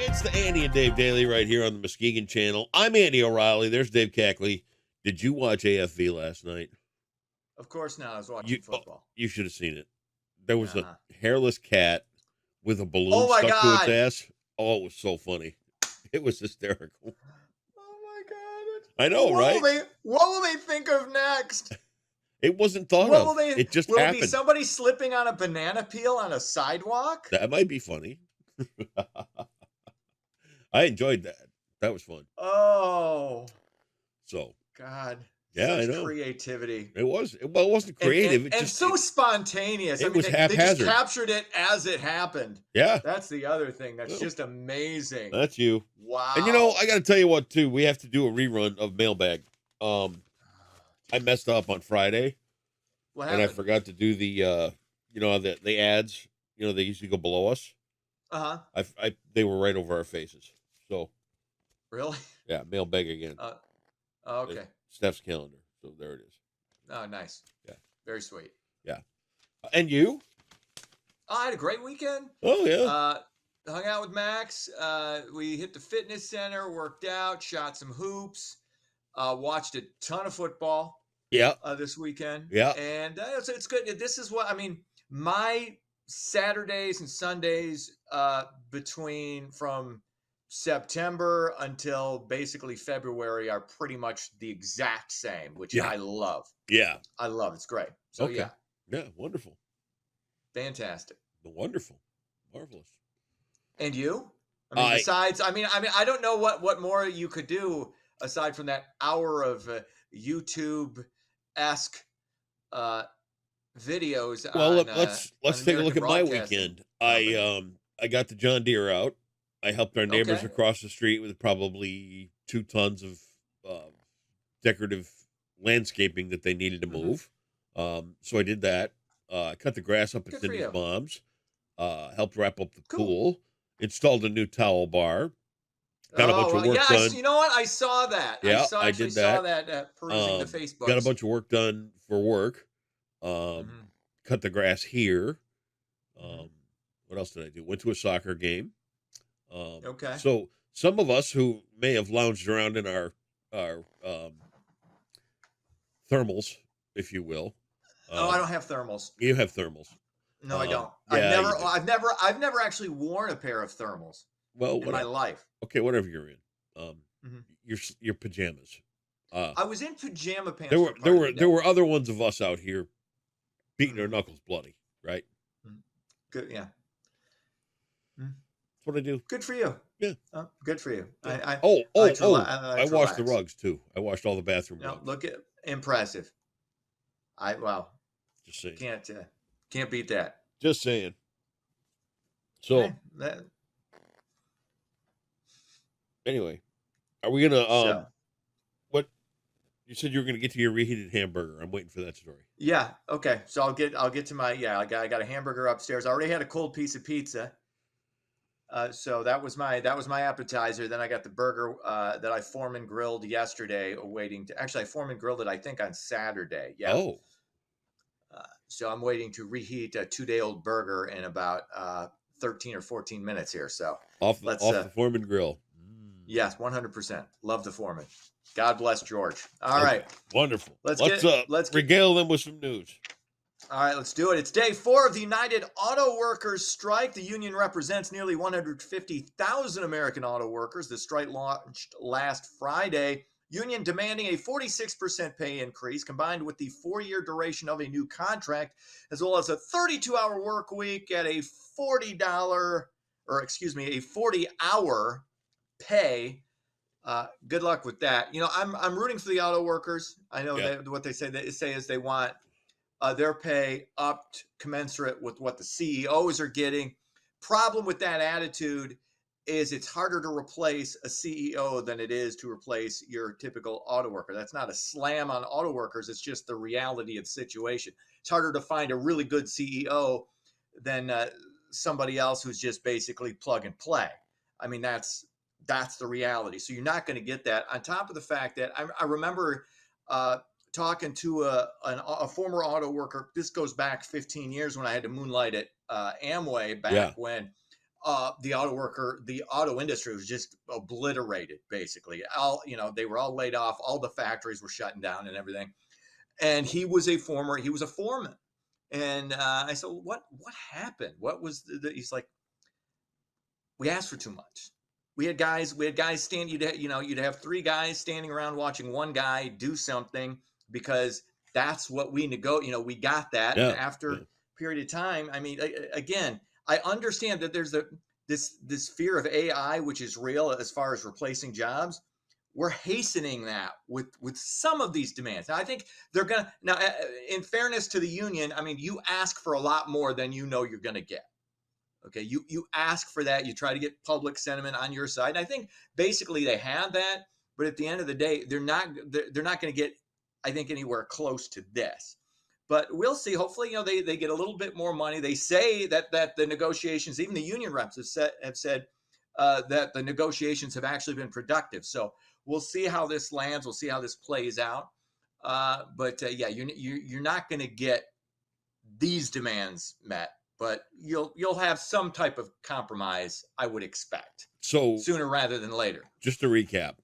It's the Andy and Dave Daily right here on the Muskegon channel. I'm Andy O'Reilly. There's Dave Cackley. Did you watch AFV last night? Of course not. I was watching football. You should have seen it. There was Uh-huh. a hairless cat with a balloon Oh my stuck to its God. ass. Oh, it was so funny. It was hysterical. Oh my God. I know, right? What will they think of next? It wasn't thought What of. will they? It just will happened. it be somebody slipping on a banana peel on a sidewalk? That might be funny. I enjoyed that. That was fun. Oh. So. God. Yeah, Such I know. Creativity. It wasn't creative. And so spontaneous. It was haphazard. They just captured it as it happened. Yeah. That's the other thing. That's just amazing. That's you. Wow. And I got to tell you what, too. We have to do a rerun of Mailbag. I messed up on Friday. What happened? And I forgot to do the ads. They usually go below us. Uh-huh. They were right over our faces. So. Really? Yeah, Mailbag again. Okay. Steph's calendar. So there it is. Oh, nice. Yeah. Very sweet. Yeah. And you? I had a great weekend. Oh, yeah. Hung out with Max. We hit the fitness center, worked out, shot some hoops, watched a ton of football. Yeah. This weekend. Yeah. And it's good. This is my Saturdays and Sundays from September until basically February are pretty much the exact same, which I love. Yeah. I love. It's great. So okay. Yeah, wonderful. Fantastic. Wonderful. Marvelous. And you? Besides, I don't know what more you could do aside from that hour of YouTube-esque videos. Well, let's take a look at my weekend. I got the John Deere out. I helped our neighbors across the street with probably 2 tons of decorative landscaping that they needed to move. So I did that. Cut the grass up at Cindy's mom's. Helped wrap up the pool. Installed a new towel bar. Got a bunch of work done. You know what? I saw that. Yeah, I did that. Saw that perusing the Facebook. Got a bunch of work done for work. Cut the grass here. What else did I do? Went to a soccer game. So some of us who may have lounged around in our thermals, if you will. I don't have thermals. You have thermals. No, I don't. Yeah, I've never actually worn a pair of thermals. In my life. Okay, whatever you're in. Your pajamas. I was in pajama pants. There were other ones of us out here beating our knuckles bloody, right? Good, yeah. That's what I do. Good for you. Yeah. Good for you. I washed the rugs too. I washed all the bathroom rugs. Look at impressive. Just saying. Can't beat that. Just saying. So anyway, are we gonna what you said you were gonna get to your reheated hamburger? I'm waiting for that story. Yeah. Okay. So I'll get to my I got a hamburger upstairs. I already had a cold piece of pizza. So that was my appetizer. Then I got the burger that I Foreman grilled yesterday, I Foreman grilled it I think on Saturday. Yeah. Oh. So I'm waiting to reheat a 2-day-old burger in about 13 or 14 minutes here. So off the Foreman grill. Yes, 100%. Love the Foreman. God bless George. All right. Wonderful. Let's regale them with some news. All right, let's do it. It's day 4 of the United Auto Workers strike. The union represents nearly 150,000 American auto workers. The strike launched last Friday. Union demanding a 46% pay increase combined with the 4-year duration of a new contract, as well as a 32-hour work week at a $40-hour pay. Good luck with that. I'm rooting for the auto workers. I know what they say is they want their pay upped commensurate with what the CEOs are getting. Problem with that attitude is it's harder to replace a CEO than it is to replace your typical auto worker. That's not a slam on auto workers. It's just the reality of the situation. It's harder to find a really good CEO than somebody else who's just basically plug and play. That's the reality. So you're not going to get that. On top of the fact that I remember talking to a former auto worker. This goes back 15 years when I had to moonlight at Amway back when. the auto industry was just obliterated. Basically, they were all laid off. All the factories were shutting down and everything. And he was a foreman. And I said, what happened? What was he's like, we asked for too much. We had guys stand. You'd have three guys standing around watching one guy do something because that's what we we got that. Yeah. And after a period of time, I mean, again, I understand that there's this fear of AI, which is real as far as replacing jobs. We're hastening that with some of these demands. Now, I think they're gonna. Now, in fairness to the union, I mean, you ask for a lot more than you know you're gonna get. Okay, you ask for that. You try to get public sentiment on your side. And I think basically they have that, but at the end of the day, they're not going to get, I think, anywhere close to this. But we'll see. Hopefully, they get a little bit more money. They say that the negotiations, even the union reps have said that the negotiations have actually been productive. So we'll see how this lands. We'll see how this plays out. But yeah, you're not going to get these demands met, but you'll have some type of compromise, I would expect. So sooner rather than later. Just to recap,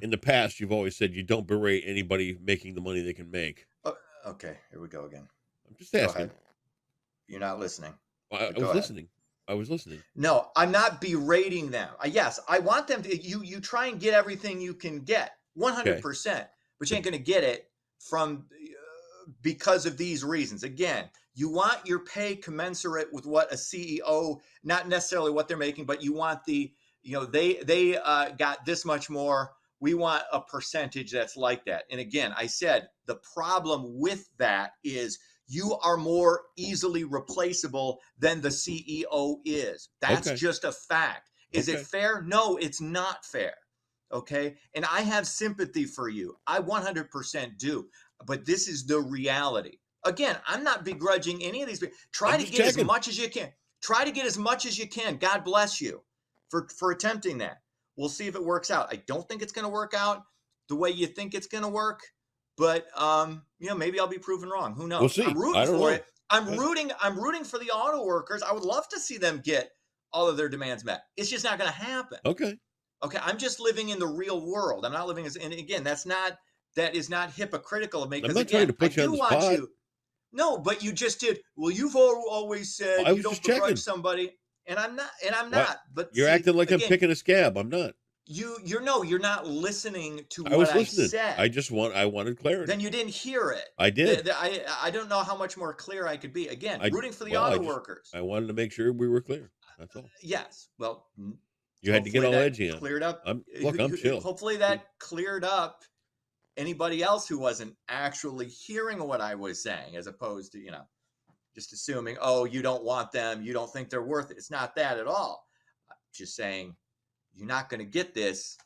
in the past, you've always said you don't berate anybody making the money they can make. Okay, here we go again. I'm just asking. You're not listening. I was listening. I was listening. No, I'm not berating them. Yes, I want them to. You try and get everything you can get, 100%, but you ain't going to get it from because of these reasons. Again, you want your pay commensurate with what a CEO, not necessarily what they're making, but you want they got this much more. We want a percentage that's like that. And again, I said the problem with that is you are more easily replaceable than the CEO is. That's just a fact. Is it fair? No, it's not fair. Okay. And I have sympathy for you. I 100% do. But this is the reality. Again, I'm not begrudging any of these. Try to get as much as you can. Try to get as much as you can. God bless you for attempting that. We'll see if it works out. I don't think it's going to work out the way you think it's going to work. But maybe I'll be proven wrong. Who knows? We'll see. I'm rooting for it. I'm rooting for the auto workers. I would love to see them get all of their demands met. It's just not going to happen. Okay. I'm just living in the real world. I'm not living and again, that is not hypocritical of me. I'm not trying to put you on the spot. No, but you just did. Well, you've always said you don't begrudge somebody, and I'm not. But you're acting like I'm picking a scab. I'm not. You're not listening to what I said. I wanted clarity. Then you didn't hear it. I did. I don't know how much more clear I could be. Again, rooting for the auto workers. I wanted to make sure we were clear. That's all. Yes. Well, you had to get all edgy on. Cleared up. I'm chill. Hopefully that cleared up anybody else who wasn't actually hearing what I was saying, as opposed to, just assuming, oh, you don't want them. You don't think they're worth it. It's not that at all. I'm just saying you're not going to get this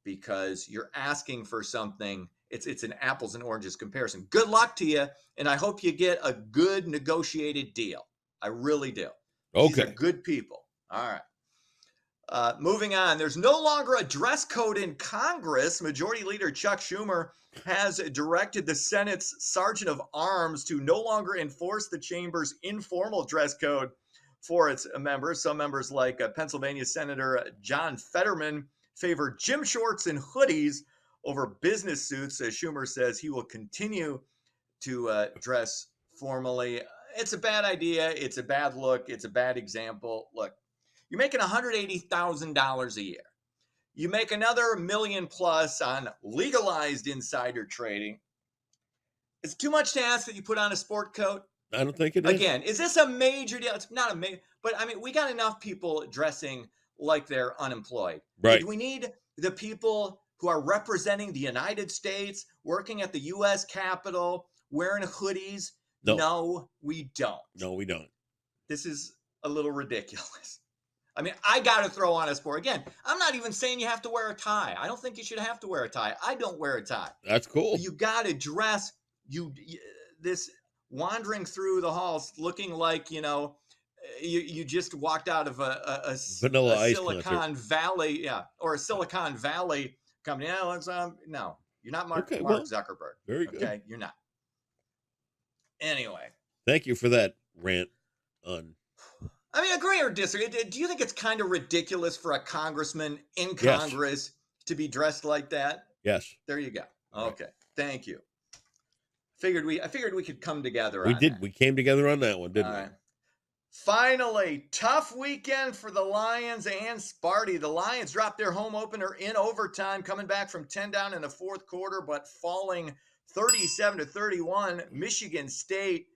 because you're asking for something. It's an apples and oranges comparison. Good luck to you. And I hope you get a good negotiated deal. I really do. Okay. These are good people. All right. Moving on, there's no longer a dress code in Congress. Majority Leader Chuck Schumer has directed the Senate's Sergeant of Arms to no longer enforce the chamber's informal dress code for its members. Some members, like Pennsylvania Senator John Fetterman, favor gym shorts and hoodies over business suits. Schumer says he will continue to dress formally. It's a bad idea. It's a bad look. It's a bad example. Look. You're making $180,000 a year. You make another $1 million plus on legalized insider trading. It's too much to ask that you put on a sport coat. I don't think it is. Again, is this a major deal? It's not a major, but I mean, we got enough people dressing like they're unemployed. Right. Do we need the people who are representing the United States, working at the U.S. Capitol, wearing hoodies? No, we don't. No, we don't. This is a little ridiculous. I mean, I got to throw on a sport. Again, I'm not even saying you have to wear a tie. I don't think you should have to wear a tie. I don't wear a tie. That's cool. You got to dress. This wandering through the halls looking like, you just walked out of a Vanilla Ice Silicon Valley, or a Silicon Valley company. No, you're not Mark Zuckerberg. Very good. Okay, you're not. Anyway. Thank you for that rant on I mean, agree or disagree. Do you think it's kind of ridiculous for a congressman in Yes. Congress to be dressed like that? Yes. There you go. Right. Okay. Thank you. I figured we could come together We on did. that. We came together on that one, didn't All we? right. Finally, tough weekend for the Lions and Sparty. The Lions dropped their home opener in overtime, coming back from 10 down in the fourth quarter, but falling 37-31. Michigan State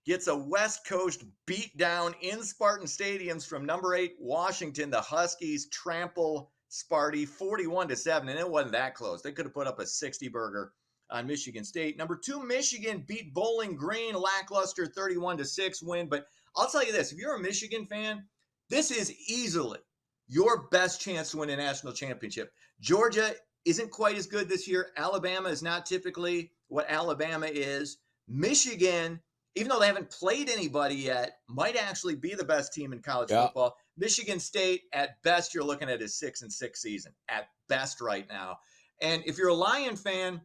gets a West Coast beatdown in Spartan stadiums from number 8 Washington. The Huskies trample Sparty 41-7, and it wasn't that close. They could have put up a 60 burger on Michigan State. Number 2 Michigan beat Bowling Green, lackluster 31-6 win, but I'll tell you this, if you're a Michigan fan, this is easily your best chance to win a national championship. Georgia isn't quite as good this year. Alabama is not typically what Alabama is. Michigan, even though they haven't played anybody yet, might actually be the best team in college football. Michigan State, at best, you're looking at a 6-6 season, at best right now. And if you're a Lion fan,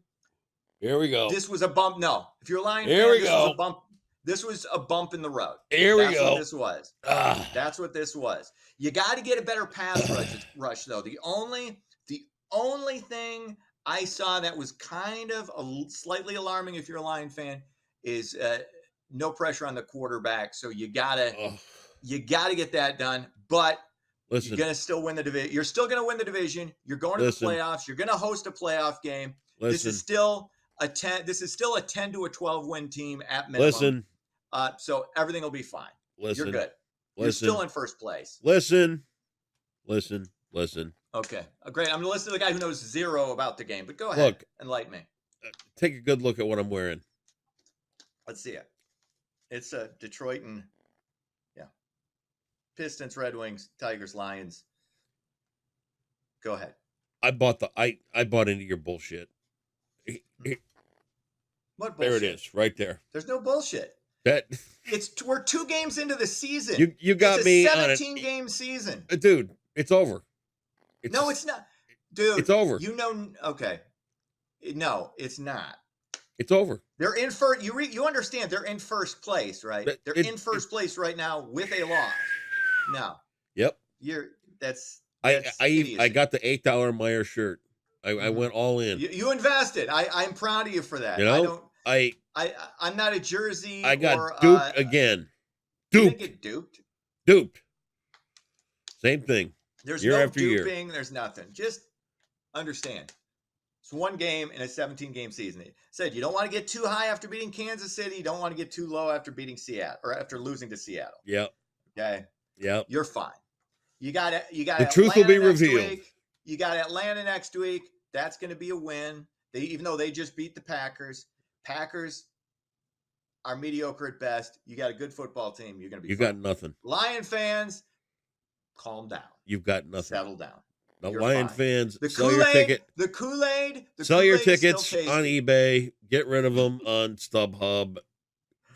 here we go. This was a bump. No, if you're a Lion here fan, we this go. was a bump. This was a bump in the road. Here we go. That's what this was. That's what this was. You got to get a better pass rush, though. The only thing I saw that was kind of slightly alarming, if you're a Lion fan, is no pressure on the quarterback. So you gotta get that done. But listen, you're gonna still win the division. You're still gonna win the division. You're going to the playoffs. You're gonna host a playoff game. This is still a 10 to a 12 win team at minimum. So everything will be fine. You're good. You're still in first place. Listen. Okay, great. I'm going to listen to the guy who knows zero about the game, but go ahead. Enlighten me. Take a good look at what I'm wearing. Let's see it. It's Detroit and Pistons, Red Wings, Tigers, Lions. Go ahead. I bought into your bullshit. What bullshit? There it is, right there. There's no bullshit. We're 2 games into the season. You got me on it. 17-game season. Dude, it's over. No, it's not. Dude, it's over. Okay. No, it's not. It's over. They're in first. You understand? They're in first place, right? They're in first place right now with a loss. No. Yep. I got the $8 Meyer shirt. I went all in. You invested. I'm proud of you for that. You know, I'm not a jersey. I got duped again. Duped. You didn't get duped. Duped. Same thing. There's no duping. There's nothing. Just understand. It's 1 game in a 17-game season. It said you don't want to get too high after beating Kansas City. You don't want to get too low after beating Seattle or after losing to Seattle. Yep. Okay. Yep. You're fine. You got the truth will be revealed. You got Atlanta next week. That's going to be a win. Even though they just beat the Packers. Packers are mediocre at best. You got a good football team. You're going to be. You got nothing. Lion fans, calm down. You've got nothing. Settle down. The Lion fans, sell your ticket. The Kool-Aid. Sell your tickets on eBay. Get rid of them on StubHub.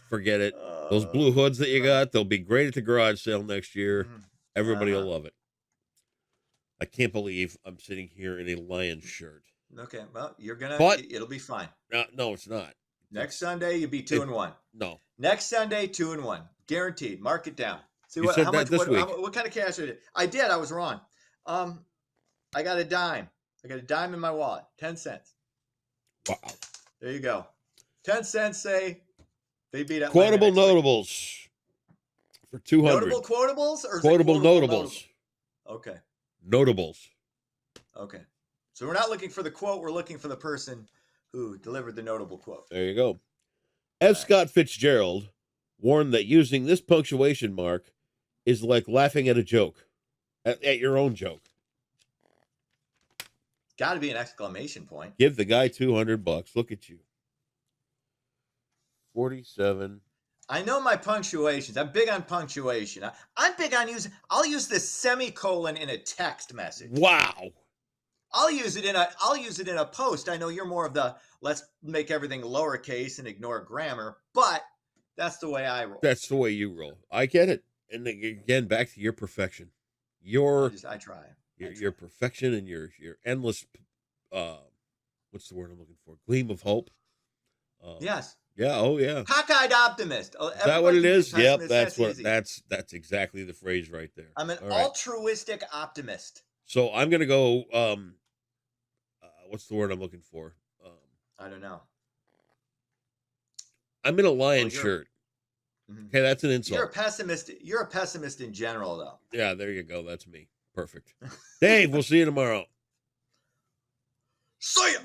Forget it. Those blue hoods that you got, they'll be great at the garage sale next year. Everybody will love it. I can't believe I'm sitting here in a Lions shirt. Okay, well, it'll be fine. No, it's not. Next Sunday, you'll be 2-1. No. Next Sunday, 2-1. Guaranteed. Mark it down. See what kind of cash I did. I did. I was wrong. I got a dime. I got a dime in my wallet. 10 cents. Wow. There you go. 10 cents say they beat Atlanta. Quotable notables for 200. Notable quotables or quotable notables? Okay. Notables. Okay. So we're not looking for the quote. We're looking for the person who delivered the notable quote. There you go. F. Scott Fitzgerald warned that using this punctuation mark is like laughing at a joke, at your own joke. Got to be an exclamation point. Give the guy $200. Look at you. 47. I know my punctuations. I'm big on punctuation. I'm big on I'll use the semicolon in a text message. Wow. I'll use it in a post. I know you're more of the let's make everything lowercase and ignore grammar, but that's the way I roll. That's the way you roll. I get it. And again, back to your perfection. I try. Your perfection and your endless what's the word I'm looking for? Gleam of hope. Yes. Yeah. Oh, yeah. Cockeyed optimist. Is that what Everybody it can be a is? Yep. pessimist. That's easy. That's exactly the phrase right there. I'm an All right. altruistic optimist. So I'm gonna go. What's the word I'm looking for? Um, I don't know. I'm in a Well, lion you're shirt. Okay, that's an you're a insult. pessimist. You're a pessimist in general, though. Yeah, there you go. That's me. Perfect. Dave, we'll see you tomorrow. See ya.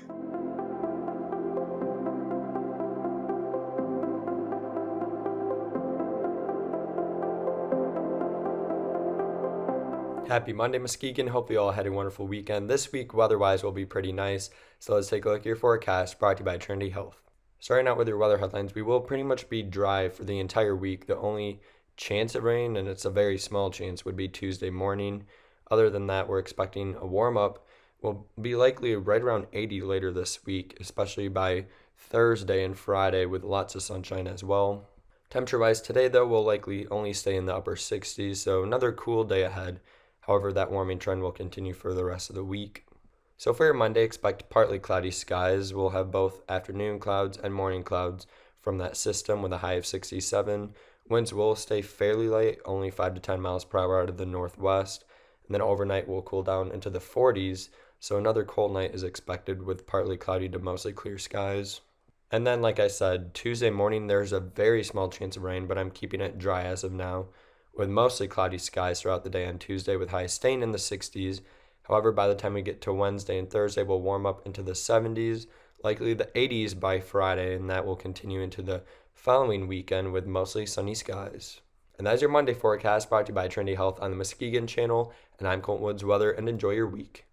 Happy Monday, Muskegon. Hope you all had a wonderful weekend. This week, weather-wise, will be pretty nice. So let's take a look at your forecast, brought to you by Trinity Health. Starting out with your weather headlines, we will pretty much be dry for the entire week. The only chance of rain, and it's a very small chance, would be Tuesday morning. Other than that, we're expecting a warm-up. Will be likely right around 80 later this week, especially by Thursday and Friday with lots of sunshine as well. Temperature-wise, today, though, will likely only stay in the upper 60s, so another cool day ahead. However, that warming trend will continue for the rest of the week. So for your Monday, expect partly cloudy skies. We'll have both afternoon clouds and morning clouds from that system with a high of 67. Winds will stay fairly light, only 5 to 10 miles per hour out of the northwest. And then overnight will cool down into the 40s. So another cold night is expected with partly cloudy to mostly clear skies. And then, like I said, Tuesday morning there's a very small chance of rain, but I'm keeping it dry as of now, with mostly cloudy skies throughout the day on Tuesday with highs staying in the 60s. However, by the time we get to Wednesday and Thursday, we'll warm up into the 70s, likely the 80s by Friday, and that will continue into the following weekend with mostly sunny skies. And that's your Monday forecast brought to you by Trinity Health on the Muskegon channel, and I'm Colton Woods Weather, and enjoy your week.